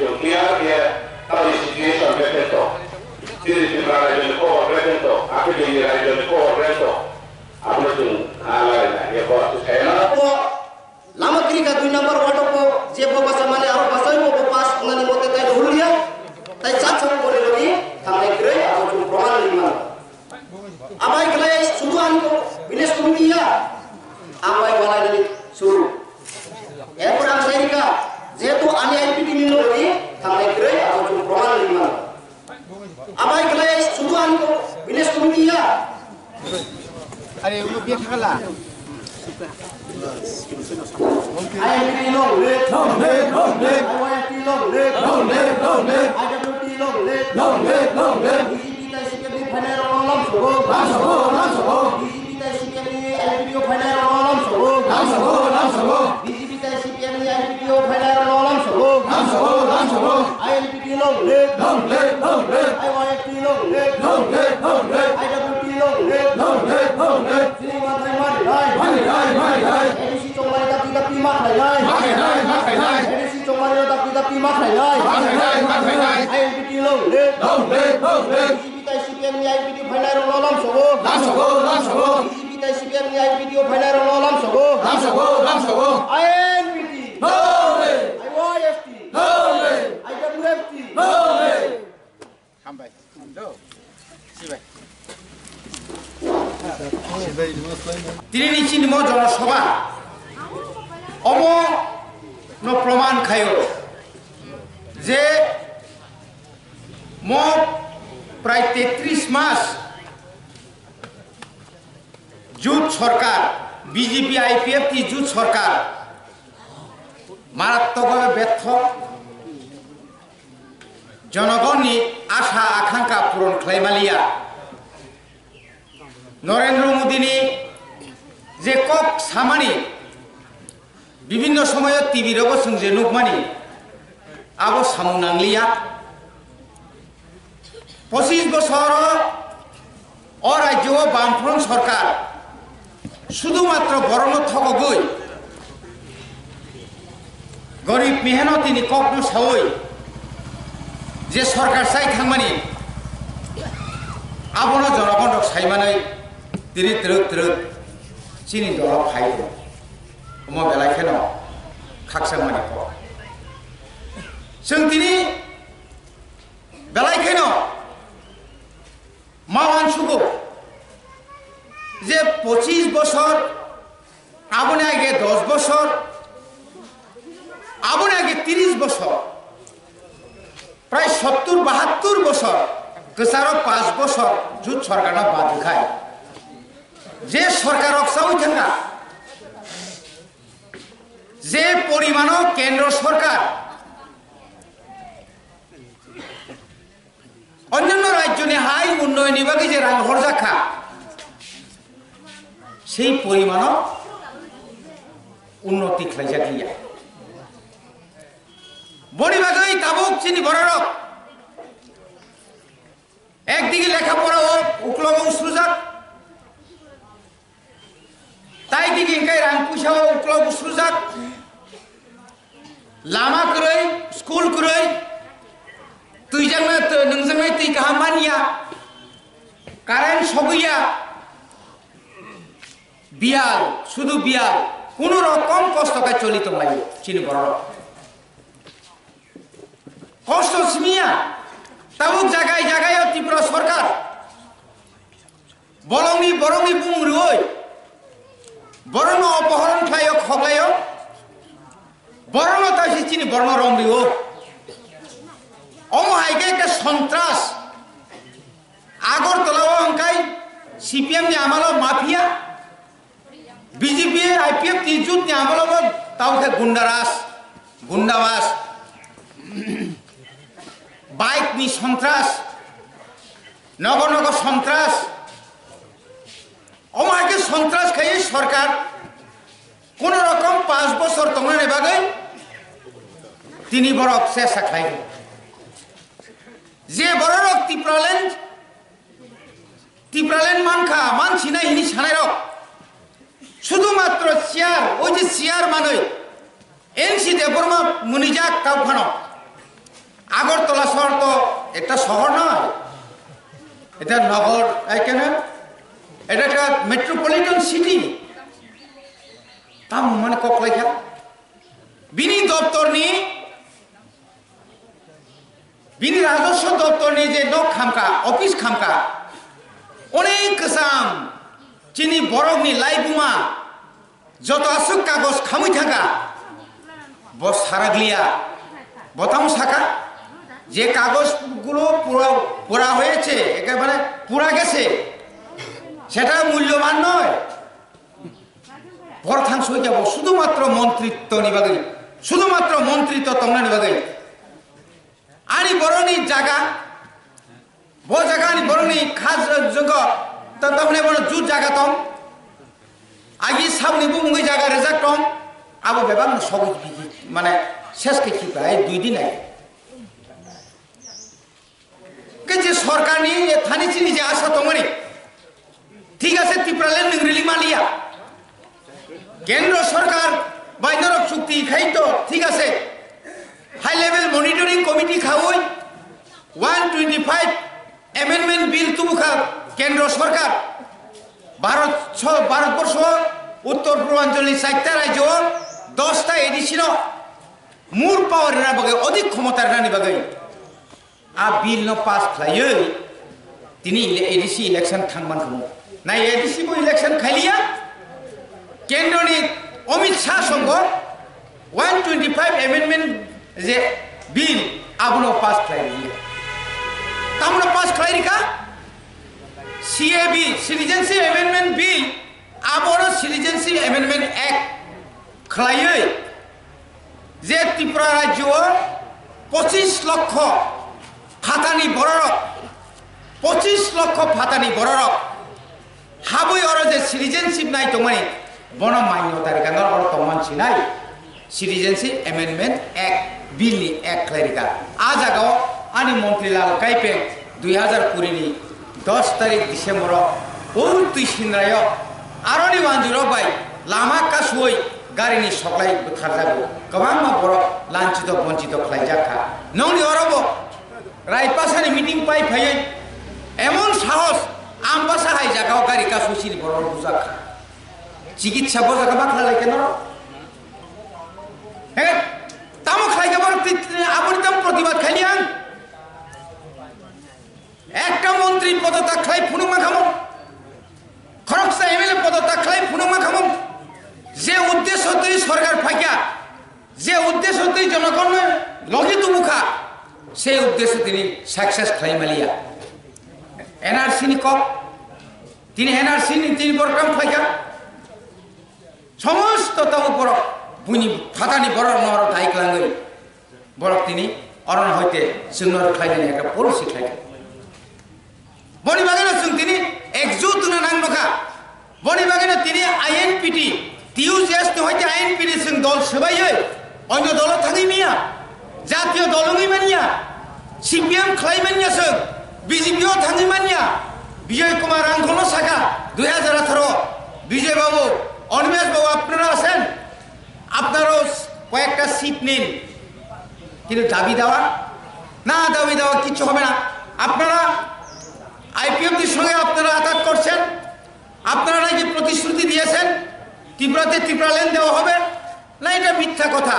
situation clear here. How the situation present. TRIPURA region ko present. Actually region ko present. Apa tu? Ala ya ko saya. Lama kiri ka 2 number wato ko je bo basa male aro basa mo bo pas ngani mote tai hulia. Tai chat sama bole lagi thamai kre aro tu proman lima. Abai kelai suduan ko bilis kumia. Abai balai dari suruh. Erpor Amerika যেহেতু আমি আইপিটি নিলো কি থামলে করে আর কোনো প্রমাণ নিলাম আবাই গলে শুধু আমি বিলেস কমিটিয়া আরে ওগুলো বিয়ে থাকলা আইপিটি লো লে আইপিটি লো লে আইপিটি লো লে বিজেপি তাই সিপিএম ফাইনাল রলাম সবো বিজেপি তাই সিপিএম আইপিটি ফাইনাল রলাম সবো বিজেপি তাই সিপিএম আইপিটি ফাইনাল রলাম সবো INPT lo le IYT lo le IWT lo le sini matai mari edisi chomari tapi makai edisi chomari tapi makai INPT lo le BJP tai CPM ni INPT final rolam sobo BJP tai CPM ni INPT final rolam sobo INPT no IYT no IWT no Ambassa do তিনি Nissin মো জনসভা অম ন প্রমাণ খায় যে ম প্রায় 33 মাস jute সরকার BJP IPFT jute সরকার মারাত্মকভাবে ব্যর্থ জনগণনি আশা আকাঙ্ক্ষা পূরণ খাইমালিয়া নরেন্দ্র মোদীনি যে কক সামানি বিভিন্ন সময় টিভির অবসং যে নুকমানি আবো সামু নাংলিয়া 25 বছর অরাজ্য বামফ্রন্ট সরকার শুধুমাত্র বরণ থকগই গরিব মেহনতিনি কখনো সাওই যে সরকার চাই থাকমানি আবনো জনগণ সাইমাनै তিনি ত্রুত চিনি দল ফাই অম বেলাইখেন খাকসাংমানি जों তিনি বেলাইখেন মাওয়ান সুগো যে 25 বছর আবনে আগে 10 বছর আবনে আগে 30 বছর প্রায় 70-72 বছর গোসারো 5 বছর জুট সরকার বাদ খায় যে সরকার অকসাউই থাকা যে পরিমাণ কেন্দ্র সরকার অন্যান্য রাজ্যনে হাই উন্নয়ন বিভাগে যে রাং হরজাখা সেই পরিমাণ উন্নতি খাইজাকিয়া বড়িবাগৈ তাবুক চিনি বড়রক একদিকে লেখাপড়া ও উকলম উসরুজাক তাই দিকে ইনকাই রাং পয়সা ও উকলম উসরুজাক লামা কरै স্কুল কरै তুইজাংনা নংজাংনাই তুই কাহামানিয়া কারেন্ট সগইয়া বিয়াল শুধু বিয়াল কোন রকম কষ্টকায় চলিত লাগে চিনি বড় কষ্ট সিমিয়া তাবুক জায়গায় জায়গায় ত্রিপুরা সরকার বরংনি বুং রুই বরণ অপহরণ খায় খগলায় বরণ তাই চিনি বর্ণ রমরিও অমহাইকে একটা সন্ত্রাস আগরতলাও অঙ্কাই সিপিএম নি আমালো মাফিয়া বিজেপি আইপিএফ তিজুত নি আমালো তাওকে গুন্ডাবাস বাইক নি সন্ত্রাস নগর সন্ত্রাস অমহাইকে সন্ত্রাস খাইয়ে সরকার কোন রকম 5 বছর তংনে বাগে তিনি বড় চেষ্টা খাই যে বড় রক টিপ্রালেন মানখা মানছি না হিনি সানাই রক শুধুমাত্র চেয়ার ওই যে চেয়ার মানে এনসি দেববর্মা মুনিজাক কাউখানো আগরতলা শহর তো একটা শহর নয়, এটা নগর, এখানে এটা একটা মেট্রোপলিটন সিটি। তাম মানে ককলাইখা বিনি দপ্তর নি বিনি রাজস্ব দপ্তর নি যে নক খামকা অফিস খামকা অনেক গোসাম চিনি বরফনি লাইবুমা যত আসুক কাগজ খামুই থাকা বস সারাগলিয়া বতাম শাখা যে কাগজগুলো পোড়া হয়েছে একেবারে পুরা গেছে সেটা মূল্যবান নয়। বরথাংশ হয়ে যাব শুধুমাত্র মন্ত্রিত্ব নিবাগে, শুধুমাত্র মন্ত্রিত্ব তোমরা নিবাগে আনি বরণী জায়গা বো জায়গা আনি বরণী খাস যোগ তমনে বড় জুট জায়গা তম আগে সামনে বুমুই জায়গা রেজাক তম আবো বেবাং সব মানে শেষ কে কি প্রায় 2 দিন আগে কে যে সরকার নি থানি চিনি যে আশা তোমরে ঠিক আছে ত্রিপুরালেন নিংরিলি মালিয়া কেন্দ্র সরকার বাইনরক চুক্তি খাইতো ঠিক আছে হাই লেভেল মনিটরিং কমিটি খাওই 125 অ্যামেন্ডমেন্ট বিল তুমুখা কেন্দ্র সরকার ভারতবর্ষ উত্তর পূর্বাঞ্চলের 4টা রাজ্য 10টা এডিশন মূল পাওয়ার বাগে অধিক ক্ষমতার রানি বাগে আ বিল ন পাস খাইয়ে তিনি এডিসি ইলেকশন থাংমান খামো না এডিসি বো ইলেকশন খাইলিয়া কেন্দ্রনি অমিত শাহ সঙ্গ 125 অ্যামেন্ডমেন্ট যে বিল আবনো পাস খাইলিয়া তামরা পাস খাইরিকা সিএবি সিটিজেনশিপ অ্যামেন্ডমেন্ট বিল আবনো সিটিজেনশিপ অ্যামেন্ডমেন্ট অ্যাক্ট খাইয়ে যে ত্রিপুরা রাজ্য 25 লক্ষ ফাতানি বড়রক 25 লক্ষ ফাতানি বড়রক হাবই অর যে সিটিজেনশিপ নাই তোমায় বন মান্যতার গানর or তমান Chhinai citizenship amendment act বিল নি অ্যাক্ট খাইরিকা আ জাগাও আনি মন্ত্রীলাল কাইপেং 2020 নি 10 তারিখ ডিসেম্বর ওর তুই সিনরায় আরনি ওয়ানজুর বাই লামা কাসুই গাড়িনি সকলাই বুথার যাবো গোबां मा বড় লাঞ্ছিত বঞ্চিত খাই জাখা ননি অরব রাইপাসানি মিটিং পাই ফাই এমন সাহস আমবাসা হাই জাগাও গাড়ি কাসুসিনি বড় বুজাখা চিকিৎসা বজাকা বাখলা লাইকে নর হে তামো খাইকে বড় আবরিতম প্রতিবাদ খাইলিয়াং একটা মন্ত্রী পদত্যাগ খাই ফুনুমা খামন খরকসা এমএলএ পদত্যাগ খাই ফুনুমা খামন যে উদ্দেশ্য তুই সরকার ফাইকা যে উদ্দেশ্য তুই জনগণ লঘিত মুখা সেই উদ্দেশ্য তিনি সাকসেস খাইমালিয়া এনআরসি নি কক তিনি এনআরসি নি তিনি প্রোগ্রাম ফাইকা সমস্ত তাও বড় বুনি ফাতানি বড় নর দাইকলাঙ্গই বড় তিনি অরণ হইতে সুন্দর খাইলেন একটা পলিসি খাইলেন বনি বাগানে সুন তিনি একজুট না নাংনখা বনি বাগানে তিনি INPT টিউজেস হইতে INPT সুন দল সবাই অন্য দল থাকি মিয়া জাতীয় দলই মানিয়া সিপিএম খাইমানিয়া সুন বিজেপিও থাকি মানিয়া বিজয় কুমার আন্দোলন শাখা 2018 বিজয় বাবু অনিমেষ বাবু আপনারা আছেন আপনারও কয়েকটা সিট নিন কিন্তু দাবি দেওয়া না দাবি দেওয়া কিছু হবে না আপনারা আইপিএফটির সঙ্গে আপনারা আঘাত করছেন আপনারা নাকি প্রতিশ্রুতি দিয়েছেন ত্রিপুরাতে ত্রিপুরালেন দেওয়া হবে না এটা মিথ্যা কথা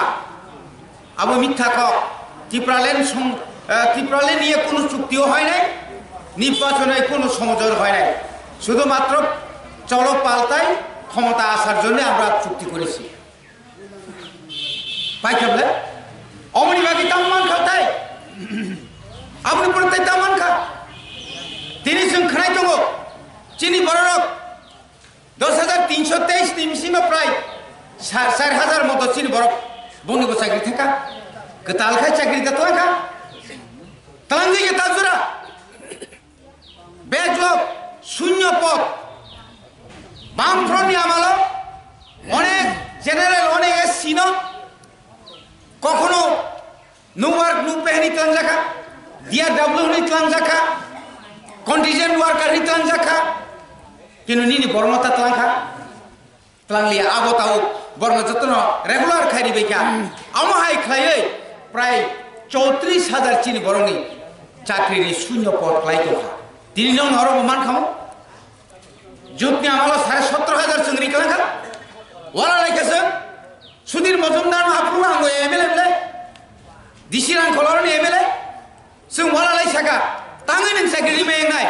আবু মিথ্যা কক ত্রিপুরালেন নিয়ে কোনো চুক্তিও হয় নাই নির্বাচনে কোনো সমঝোতা হয় নাই শুধুমাত্র চলো পাল্টাই ক্ষমতা আসার জন্য আমরা চুক্তি করেছি পাই কেবলে অমনি বাকি তামান খাতাই আপনি পড়তে তামান খা তিনি जों খানাই দङ চিনি বড়রক 10,323 নিমিসিমা প্রায় 4,000 মতো চিনি বড় বঙ্গিব চাকরি থাকা গতালখাই চাকরি দাতোখা তালাঙ্গিকে তাজুরা ব্যাকলগ শূন্য পদ বামফ্রন্টনি আমালো অনেক জেনারেল অনেক এসসি ন কখনো নুওয়ার্ক নু পেহনি তঞ্জাকা দিয়া ডাব্লিউ নি তঞ্জাকা কন্টিজেন্ট ওয়ার্কার রিটার্ন জাখা কিন্তু নিনি বর্মতা তলাখা তলাংলিয়া আগতাও বর্ম যতন রেগুলার খাইরি বেকা আমহাই খাইয়ে প্রায় 34,000 চিনি বরংনি চাকরিনি শূন্য পদ লাইতো তিনি নং হরব মান খামো जुटनि आमालो 17,500 चंद्री कलंगा वाला लाइकासो सुधीर मजुमदार हापुना आंगो एमएलए ले दिसिरां खलरनि एमएलए जों वाला लाइसाका ताङै नों साइकेलनि मेंनाय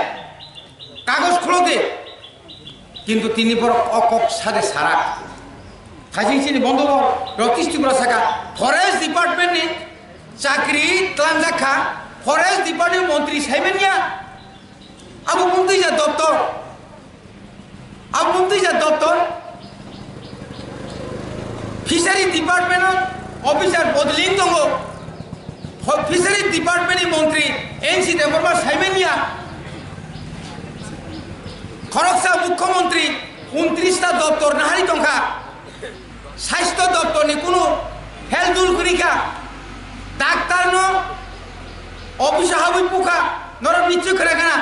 कागज खुलदे किन्तु तिनि बर अकक सादे सारा थाजिंसिनि बन्दबर रकिस्टिपुरा साका फरेस्ट डिपार्टमेन्टनि चाकरी तलांजाखा फरेस्ट डिपार्टमेन्ट मन्त्री साइमेनिया आबो मन्त्री जा दप्तर अब मंत्री जा दफ्तर फिशारी डिपार्टमेंट ऑफिसर बदलिंग दंगो फिशारी डिपार्टमेंट मंत्री एनसी देबरमा साइमेनिया खरगसा मुख्यमंत्री 29टा दफ्तर नाहारी दंखा स्वास्थ्य दफ्तर नि कोनो हेल्थुल करिका डाक्टर नो ऑफिस हाबि पुखा नर निच्चय खरागाना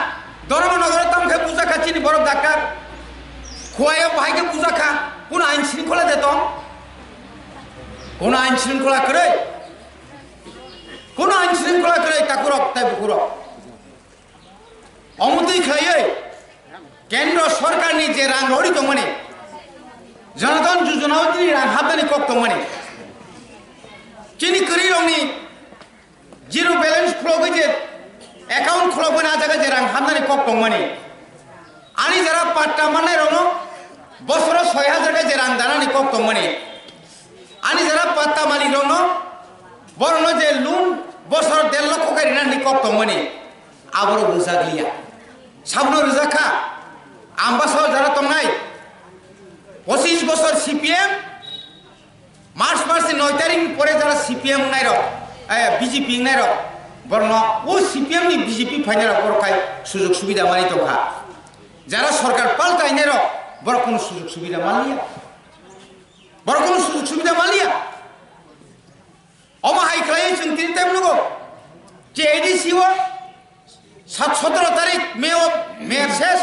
धर्मनगर तमखे पूजा खाचिनि बरफ डाक्टर खुआया बाहाय के पूजा खा कोन आइन श्रृंखला देतो कोन आइन श्रृंखला करे ताकुरक ताइ बुकुरक अमुतै खायै केंद्र सरकार नि जे रां रौड़ी दं माने जनधन योजनाव नि रां हाबनानै कक दं माने चिनि करि रंनि जीरो बैलेंस खुलगै जे अकाउंट खुलगै ना जागा जे रां हाबनानै कक दं माने आनी जरा पाट्टा माननाय रंनो बसर 6,000 के रां दानानै कक दं माने आनी जरा पाट्टा मालिक रंनो बरनो जे लोन बसर 1.5 लाख के रिनानै कक दं माने आबरो बुजागलिया साबनो रजाखा आम्बासा जरा तंनाय 25 बছর सीपीएम मार्च 9 तारिख परे जरा सीपीएम नाय र बीजेपी नाय र बरनो ओ सीपीएम नि बीजेपी फाइनाल बरखाय सुजुग सुबिदा मानि दंखा যারা সরকার পাল্টাইনের বড় কোন সুযোগ সুবিধা মালিয়া অমাহাই খাই जों তিন টাইম নগো যে এডিসিও 17 তারিখ মেয়র শেষ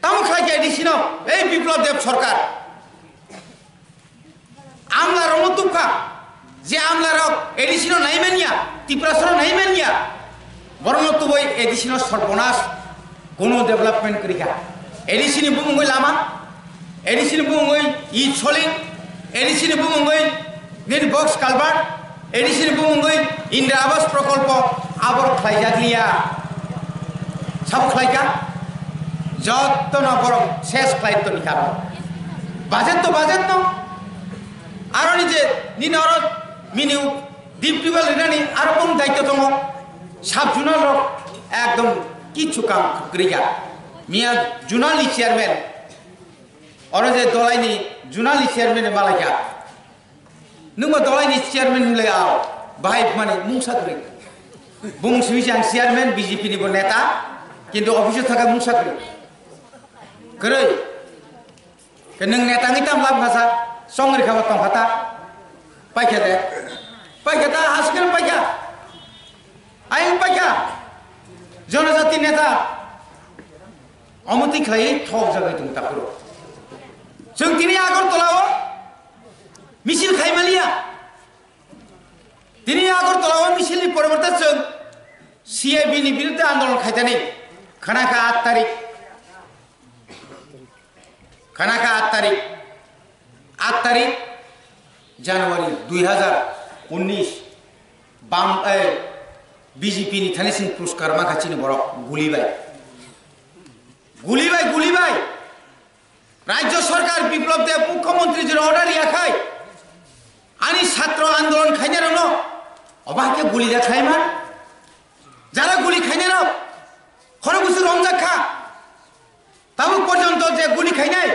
তাম খাই এডিসি ন এই বিপ্লব দেব সরকার আমলা রমতুকা যে আমলার এডিসি ন নাইমেনিয়া ত্রিপুরাসর নাইমেনিয়া বরং তো বই এডিসি ন সর্বনাশ कोनो डेवलपमेंट करिका एडिसिनि बुंगै लामा एडिसिनि बुंगै इ सोलिं एडिसिनि बुंगै नेट बक्स कालबार्ट एडिसिनि बुंगै इंदिरा आवास प्रकल्प आबर खाइजागलिया सब खाइका जत्तो न बर शेष खाइतो तो निखार बाजेट न आरो निजे निनर मिनिउ दिपटिबल रिनानि आरो कोन दायित्व दङ साब जुनाल एकदम किछु काम करिया मिया जुनाली चेयरमैन और जे दलाइनि जुनाली चेयरमैन मालाया नुमा दलाइनि चेयरमैन ले आओ बाहाय माने मुंसा करि बुंसुइ जां चेयरमैन बीजेपी नि नेता किन्तु अफिस थाका मुंसा करै के नों नेतानि ताम लाब भाषा संगरि खाबा तंखाता पाइखादा हासकेल पाइखा आइं पाइखा जनजाति नेता अमति खाई ठक जागाय दं ताकुरो जों दिनै आगरतलाव मिसिल खाइमालिया दिनै आगरतलाव मिसिलनि परिबर्ते जों सीआईबी नि बिरुद्ध आन्दोलन खाइतानि खानाखा 8 तारिख जानुवारी 2019 बाम बीजेपी नि थानिसिन पुरस्कार माखाचिनि बरक गुलिबाय राज्य सरकार विप्लव देव मुख्यमंत्री जो अर्डर लियाखै आनी छात्र आंदोलन खाइने रनो अबाके गुली देखाइमा যারা गुली खाइने र खरो गुसु रंजाखा ताबो पर्यन्त जे गुली खाइनाय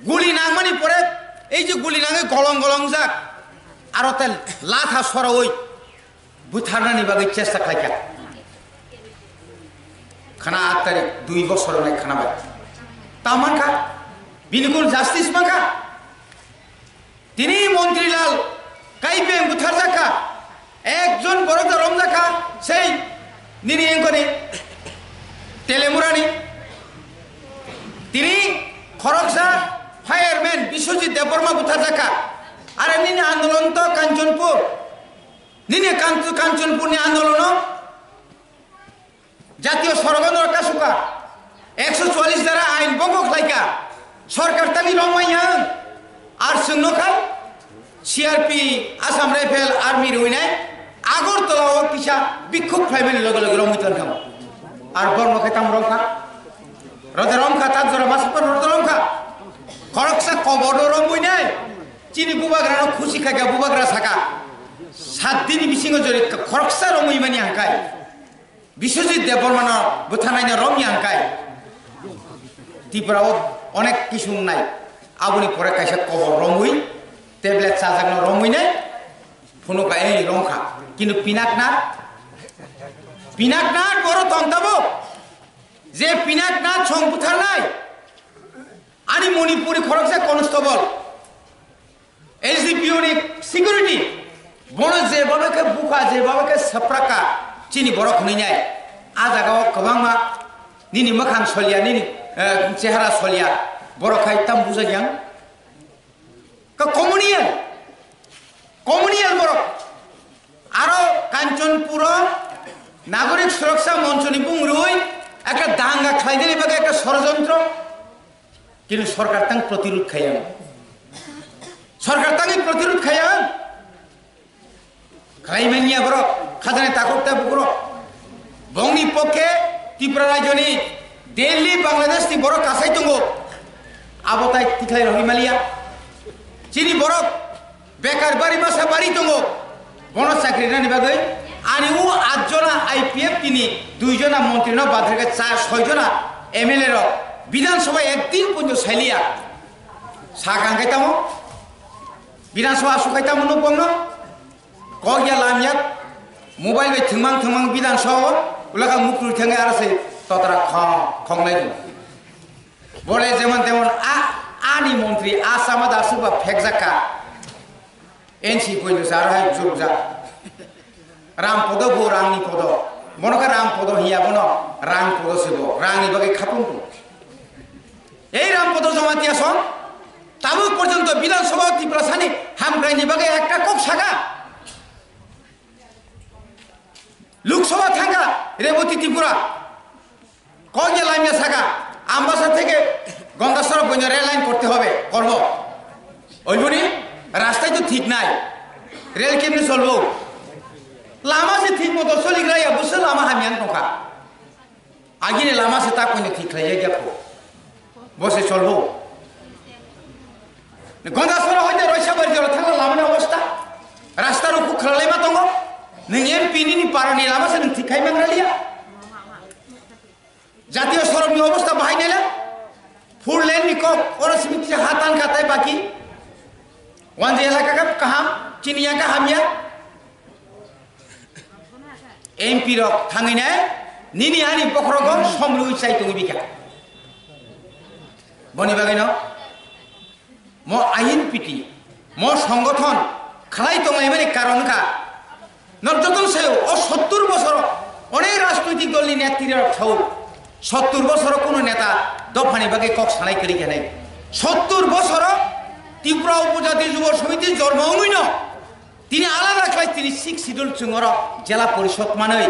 गुली नांमानि परे এই যে गुली नाङै गलं जाक आरो तेल लाथा सरवै बुथारनानि बागै चेष्टा खालायखा खाना 8 तारिख 2 बছर नाय खानाबाय तामानखा बिनिकुल जास्टिस माखा दिनै मन्त्रीलाल काइपें बुथार जाखा एकजन बरदा रमजाखा সেই निनि एंकनि तेलेमुरानि তিনি खरगसा फायारमैन विश्वजित देबबर्मा बुथार जाखा आरो निनि आन्दोलन तो कांचनपुर নিনে কাঞ্চনপুরনি আন্দোলন জাতীয় ষড়যন্ত্র কাসুকা 144 ধারা আইন ভঙ্গ খাইকা সরকার তালি রমাইয়াং আর সুন্নখাই সিআরপি আসাম রাইফেল আর্মি রইনায় আগরতলাও কিসা বিক্ষোভ খাইবেন লগে লগে রমিতন খাম আর বর্ম খাইতাম রমখা রদে রমখা তার জোড়া মাসপর রদে রমখা খড়কসা কবর রমবই নাই চিনি বুবাগ্রা খুশি খাইকা বুবাগ্রা সাকা 7 দিন বিসিং জরি খড়কসা রমই মানি হাঙ্কাই বিশ্বজিৎ দেববর্মান বুথানাইনা রমি হাঙ্কাই ত্রিপুরাও অনেক কিছু নাই আবুনি পরে কাইসা কবর রমই ট্যাবলেট চাজাগন রমই নাই ফোনকা এই রমখা কিন্তু পিনাকনাথ বড় তন্তাবো যে পিনাকনাথ সংপুথার নাই আনি মণিপুরি খরচে কনস্টেবল এসডিপিও নি সিকিউরিটি বড় যেভাবে বুকা যেভাবে সাপ্রাকা চিনি বড় খুনি নাই আ জায়গাও গোबांमा নিনি মখান সলিয়া নিনি চেহারা সলিয়া বড় খাইতাম বুঝা যাং কমিউনিয়াল বড় আরো কাঞ্চনপুর নাগরিক সুরক্ষা মঞ্চ নি বুংরুই একটা দাঙ্গা খাইদেনি বাগে একটা ষড়যন্ত্র কিন্তু সরকার তাং প্রতিরোধ খাইয়াং খাইমেনিয়া বড় খাজানে তাকরতা বুকুর বংনি পক্ষে ত্রিপুরা রাজ্যনি দিল্লি বাংলাদেশ নি বড় কাছাই দङ আবতাই তিখাই রহিমালিয়া চিনি বড় বেকার বাড়ি বাসা বাড়ি দङ বন চাকরি রানি বাগৈ আনি ও 8 জনা আইপিএফ তিনি 2 জনা মন্ত্রী ন বাধেকে 6 জনা এমএলএ র বিধানসভা একদিন পর্যন্ত সাইলিয়া সাকাঙ্গাইতাম বিধানসভা সুখাইতাম নুপংন কগিয়া লামিয়াত মোবাইল বে থংমাং বিধানসভা উলাকা মুকুর থঙ্গে আরসে ততরা খংনাই বলে যেমন তেমন আনি মন্ত্রী আসামা দাসুবা ফেকজাকা এনসি কইলো সার হাই জুবজা রামপদ গো রাংনি পদ মনকা রামপদ হিয়া বন রাং পদ সেব রাংনি বাগে খাপন এই রামপদ জমাতিয়া সং তাবুক পর্যন্ত বিধানসভা ত্রিপুরা সানি হামগ্রাইনি বাগে একটা কক সাগা লোকসভা থাকা রেবতী ত্রিপুরা কগে লাইনে থাকা আম্বাসা থেকে গঙ্গাসর পর্যন্ত রেল লাইন করতে হবে করব ওইবনি রাস্তায় তো ঠিক নাই রেল কেমনি চলবো লামা সে ঠিক মতো চলি গিয়া বসে লামা হামিয়ান টকা আগিনে লামা সে তা পর্যন্ত ঠিক হয়ে গেছে বসে চলবো গঙ্গাসর হইতে রয়সা বাড়ি জল থাকলে লামানি অবস্থা রাস্তার উপর খেলালাই মা দङ नों एमपि नि पारानि लामासो नों थिखाय मांग्रालिया জাতীয় সড়কনি অবস্থা বাহাইনাইলা 4 लेन नि कक और समिति हातान खाताय बाकी वान एलाका का कहाम चिनिया का हामिया एमपि रक थांगैनाय निनि आनि बखरग समलुइ चाइतुं बिका बनि बागैन म INPT म संगठन खालाय तंगायमानि कारणका নর্যতন সেও ও 70 বছর অনেক রাজনৈতিক দল নেত্রীরা ছাও 70 বছর কোন নেতা দফানি বাগে কক সানাই করি কেনাই 70 বছর ত্রিপুরা উপজাতি যুব সমিতি জন্ম হইন তিনি আলাদা খাই তিনি 6 শিডিউল চুঙর জেলা পরিষদ মানে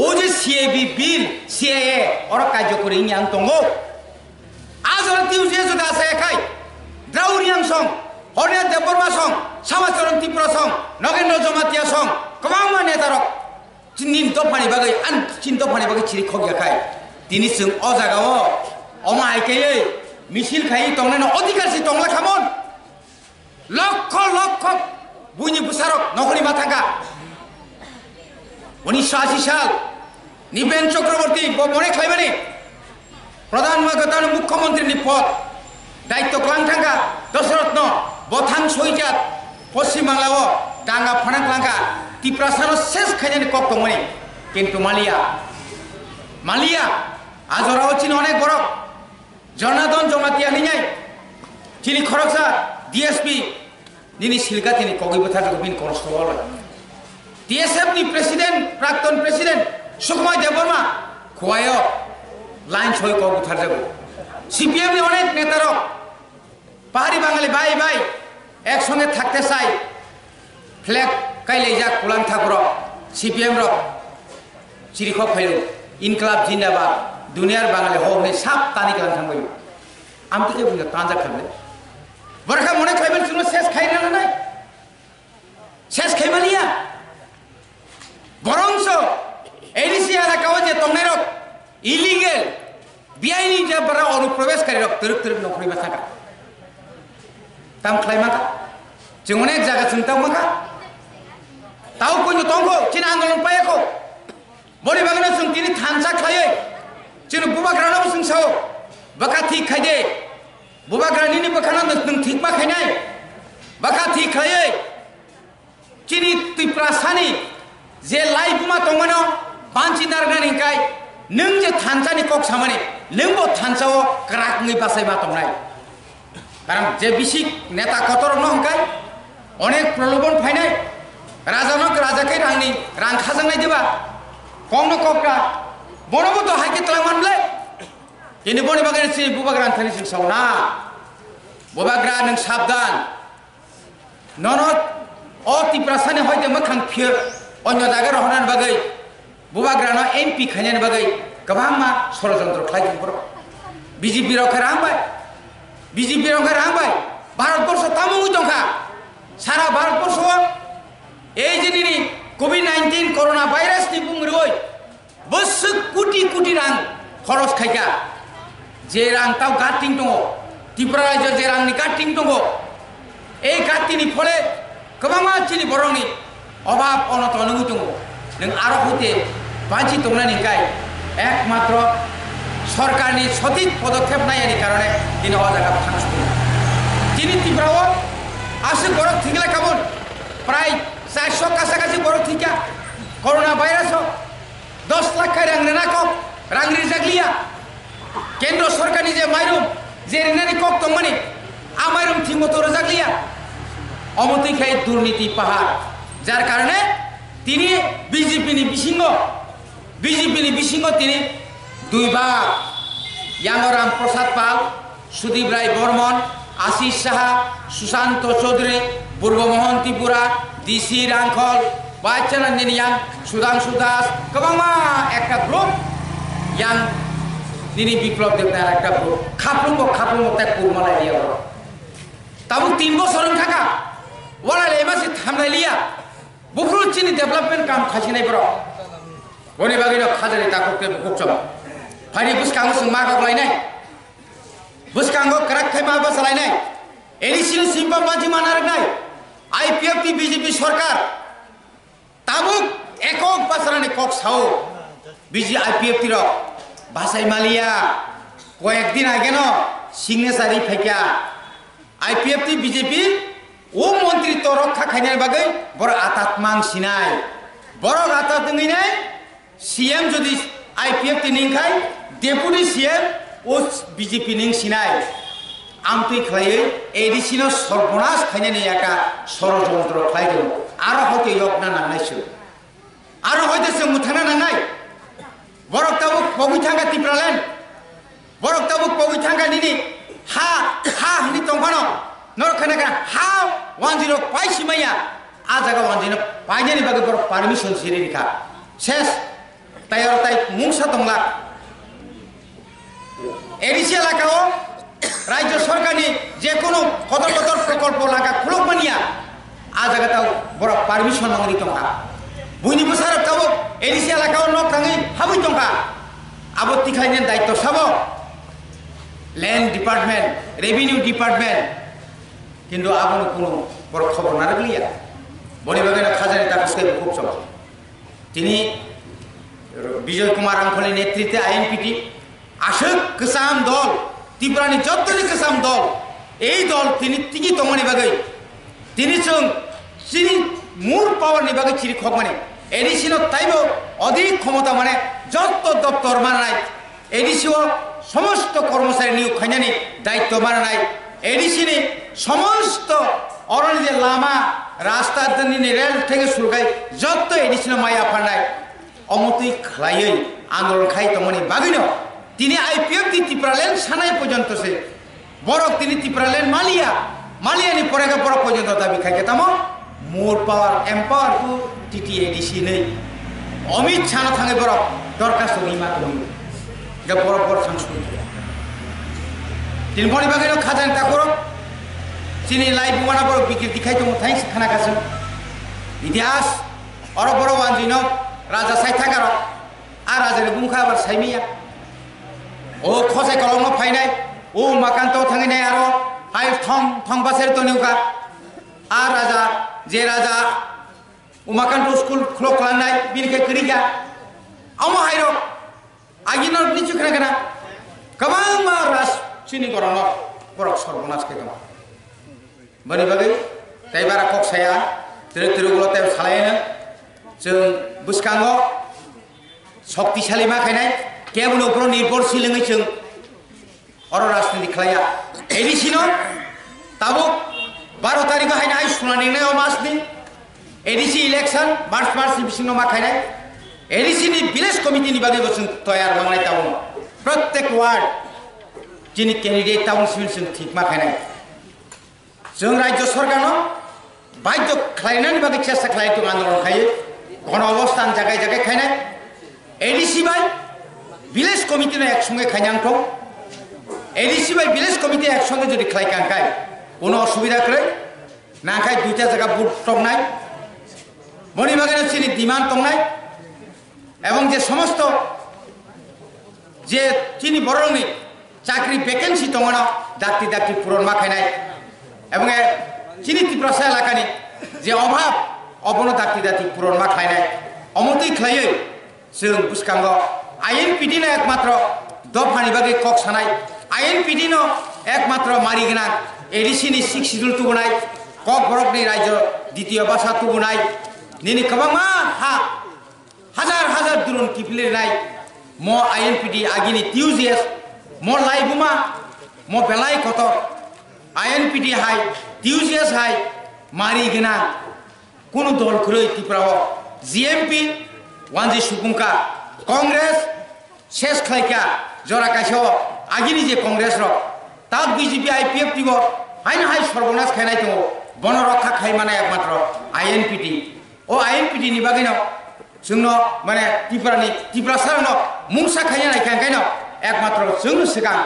ও যে সিএবি বিল সিএএ অর কার্যকরী ইয়াং দङ আজ tiu je যদি আছে একাই দ্রাউরিয়াং সং হরিয়া দেববর্মা সং সমাচরণ ত্রিপুরা সং নগেন্দ্র জমাতিয়া সং গোबांमा नेतारक चिन दफानि बागै आन चिन दफानि बागै चिरि खगियाखाय दिनि जों अ जागाव अमा आइकायै मिছিল खाय तंनाय अधिकार सि तंला खामन लक्ष लक्ष बुनि बुसारक नगरी माथांगा 1980 साल निपेन चक्रवर्ती बने खायबानि प्रधानमंत्री मुख्यमंत्री नि पद दायित्व क्लांथांगा दशरत्न बथां सयजात पश्चिम बांलाव दांगा फानांक्लांगा ত্রিপুরা সানো শেষ খাইনি কক দङনি কিন্তু মালিয়া আজরাও চিন অনেক বড় জনার্দন জমাতিয়া নিনাই চিনি খরকসা ডিএসপি নিনি সিলগা তিনি কগিবথার গবিন কনস্টেবল ডিএসএফ নি প্রেসিডেন্ট প্রাক্তন প্রেসিডেন্ট সুকুমার দেববর্মা খোয়ায় লাইন ছয় কগিবথার যাব সিপিএম নি অনেক নেতার পাহাড়ি বাঙালি ভাই একসঙ্গে থাকতে চাই flag kailejak pulang thakro CPM ro chirikhok phailo inkilab jindabad duniyar bangale hokne sap tani kalang thangbai amtike bunga tanja khamle barkha mone khaiben suno ses khaina na nai ses khaimaliya borongso edisi elakaw je tongnai rok illegal biaini je bara অনুপ্রবেশকারী rok teruk nokri basaka tam khlai maka jeng onek jaga sentang maka tahu kunyu tongko cina andolon payako bori bagana sung tini thansa khlaye cina bubagrana sung sao baka thik khaide bubagrani ni bakana nung thik ma khainai baka thik khlaye cini tiprasani je life ma tongmano panci dargani kai nung je thansa ni kok samani nungbo thansao krak ngi basai ma tongnai karam je bisik neta kotor no hangkai onek prolobon phainai rajanok rajakai rangni rang khajangnai deba komno kokka bonobo to haike tlamanble ini boni bagani si bubagran thani sing sauna bubagran nang sabdan nonot o tiprasane hoite makhang phier onyo jaga rohnan bagai bubagrano MP khanyan bagai kabangma ষড়যন্ত্র khlai por BJP ro kharambai Bharatvarsha তামুই তংখা সারা ভারতবর্ষ এই যে কোভিড-19 corona virus ni bungroi বসু কোটি কোটি রাং খরচ খাইকা যে রাং তাও গাটিং দङ ত্রিপুরা রাজ্য যে রাংনি গাটিং দङ এই গাটিনি ফলে गोबां चिनि बरंनि अभाब अनटन नङै दङ नों आरो हते बांचि दंनायनि गाय एकमात्र सरकारनि सঠিক पदक्षेप नायनि कारणे दिनै अजागा थांसुदों दिनै त्रिपुरायाव आसि बरक थिंगला काबन प्राय 400 कासाकासि बरक थिका करোনা भाइरास 10 लाख रांनि नाकब रांनि जागलिया केन्द्र सरकारनि जे माइरम जेरैनानि कक दंमानि आ माइरम थिमतो जागलिया अमति खाय दुर्नीति पाहाड़ जार कारणे तिनी बीजेपी नि बिसिंग तिनी दुईबार यांगराम प्रसाद पाल सुदीप राय बर्मन आशीष साहा सुशांत चौधरी पूर्वमोहन त्रिपुरा DC रांखल बाचनंदिनी yang सुधांशु दास गोबां একটা গ্রুপ yang तिनी বিপ্লব দেবনার একটা গ্রুপ খাপ্লুম তে কুরমালাই দিয়া তাবু 3 বছর থাকা ওরা লেমাসি থামলাইলিয়া বুফরু চিনি ডেভেলপমেন্ট কাম খাসিনাই বড় বনি বাগিনো খাজানি তাককে বুকচম ফাইনি বুসকাंगो जों मा गलायनाय बुसकांगो क्राक खायमा बसालायनाय एडिसिन सिम्पा मानसि मानारनाय IPF बीजेपी सरकार ताबुक एকক बासरानि कक साओ बीजे IPF तिर भाषाय मालिया कয়েকদিন आगे न सिग्नेचारि फाइका IPF बीजेपी ओ मंत्री तो रक्षा खायनाय बागै बर आतात मांसिनाय बर आतात दङैनाय CM जदि IPF निंखाय डेपुटी CM ओ बीजेपी निंसिनाय आमतै खलायै एडिसिनो सर्वनाश खायनायनि एका षড়যন্ত্র खायदों आरो हते यगना नांनायसो आरो हते जों मुथाना नांनाय बरक ताबुक पगैथांगा तिप्रालेण्ड बरक ताबुक पगैथांगा निनि हा हनि तंफानो नरखानागा हा 10 पाइसिमाया आ जागा 10 पाइनायनि बागै बर पारमिशन सिरिखा शेष तायरताय मुंसा दंला एडिसि एलाकाव राज्य सरकारनि जे कोनो कदर प्रकल्प लागा खुलकमानिया आ जागाताव बर पारमिशन नङि दंखा बुइनिबो सारा ताव एडिसि एलाकाव नखाङै हाबै दंखा आबत्ति खायनायनि दायित्व साबो लैंड डिपार्टमेंट रेवेन्यू डिपार्टमेंट किंतु आबोनो कोनो बर खबर नारगलिया बनि बागैना खाजानि ताकसकै खूब सब तिनी विजय कुमार आंखलनि नेतृत्वे INPT आशक गोसाम दल त्रिपुरानि जत्तनि गोसाम दल এই দল তিনি টিকি দंगनि बागै তিনি जों सिनि मूल पावरनि बागै चिरि खगमाने एडिसिनो ताइबो अधिक क्षमता माने जत्त दप्तर मानाय एडिसिओ समस्त कर्मचारी नियोग खायनायनि दायित्व मानाय एडिसिनि समस्त अरनि जे लामा रास्ता दिनै रेल थेंगे सुलगाय जत्त एडिसिनो माय आफानाय अमतै खलायै आंदोलन खाय दंगनि बागैनो तिनी IPF त्रिपुरालेण्ड सानाय पर्यन्तसे बरक तिनी त्रिपुरालेण्ड मालियानि परेगा बरक पर्यन्त दाबि खायके तामो more power empower ku TTADC nei Amit Chana Tange Borok Dorcas to Lima to me the Borok Function Tin Boni Bagano Katan Takoro Sini Live one of Biki Kaito thanks Kanakasan Idias Oroboro Wanzino Raja Saitagaro Araza Bunka was Samia O Kose Colombo Pine O Makanto Tanganero I Tom Baser Tonuka Araza Jeraza Umakanto school clock landai Bilke Kriga Ama Hiro Agino Nichukana Kamama Ras Sini Gorono Borok Sorbonas Ketam Bari Bagi Taibara Kok saya Tirugulote Salena Jung Buskango Sokti Salima Kanai Kebuno Broni Borsiling Jung Oro Rasni Klaya Edisino Tabuk Baru Tarika Haina Sunani Neo Masni Edisi election Mars Bisino Makane Edisi ni village committee ni bagi bosun toyar mangai taun Protek ward Jini candidate taun civil thik makane Jung Rajya Sarkar no Bajjo khlainan ni bagi chesta khlai tu andolon khai kono obosthan jagai khaina Edisi bai village committee no eksange khainang thong Edisi bai village committee eksange jodi khlai kangkai kono osubida kore na khai duita jaga booth tong nai Moni Bagano Chini demand tongnai এবং যে সমস্ত যে চিনি বড়নি চাকরি vacancy তংনা ডাক্তি পূরণ মাখাইনাই এবং চিনি ত্রিপুরা এলাকানি যে অভাব অবন ডাক্তি পূরণ মাখাইনাই অমতই খাইয়ে जों बुसकांग INPT नो एकमात्र दफानि बागै कक सानाय INPT नो एकमात्र मारिगोना ADC नि 6 शिड्यूल तुगुनाय KOKBOROK नि राज्य द्वितीय भाषा तुगुनाय निनि कबांमा हा हजार दुरुन किफिलिनाय म INPT आगिनि TUGS म लाइबुमा म बेलाय कत INPT हाय TUGS हाय मारिगोना कुनु दल ख्रै त्रिपुराव GMP वानजि सुबुंका कांग्रेस शेष खायका जरा काइसो आगिनि जे कांग्रेस र ता बीजेपी IPF टिबो हाइन हाइ सर्वनाश खायनाय दङ बन रक्षा खायमाना एकमात्र INPT ओ INPT नि बागैनो जोंनो माने त्रिपुरा सारनो मुंसा खायनाय खायनो एकमात्र जोंनो सिगां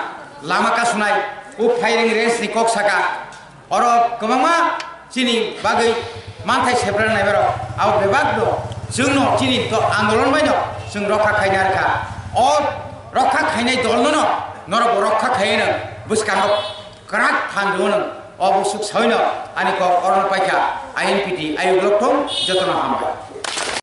लामा कासुनाय ओ फायरिं रेन्ज नि कक्साका अर गोबांमा चिनि बागै मानथाय सेब्रानाय बार आव बेबाग दो जोंनो चिनि तो आन्दोलन बायनो जों रक्षा खायनारखा अ रक्षा खायनाय दलनो नरब रक्षा खायनो बुसकानो क्राक फानदोनो अबसुक सयनो आनि को अरन पाइका INPT आयुग्लकथम जतन हामबाय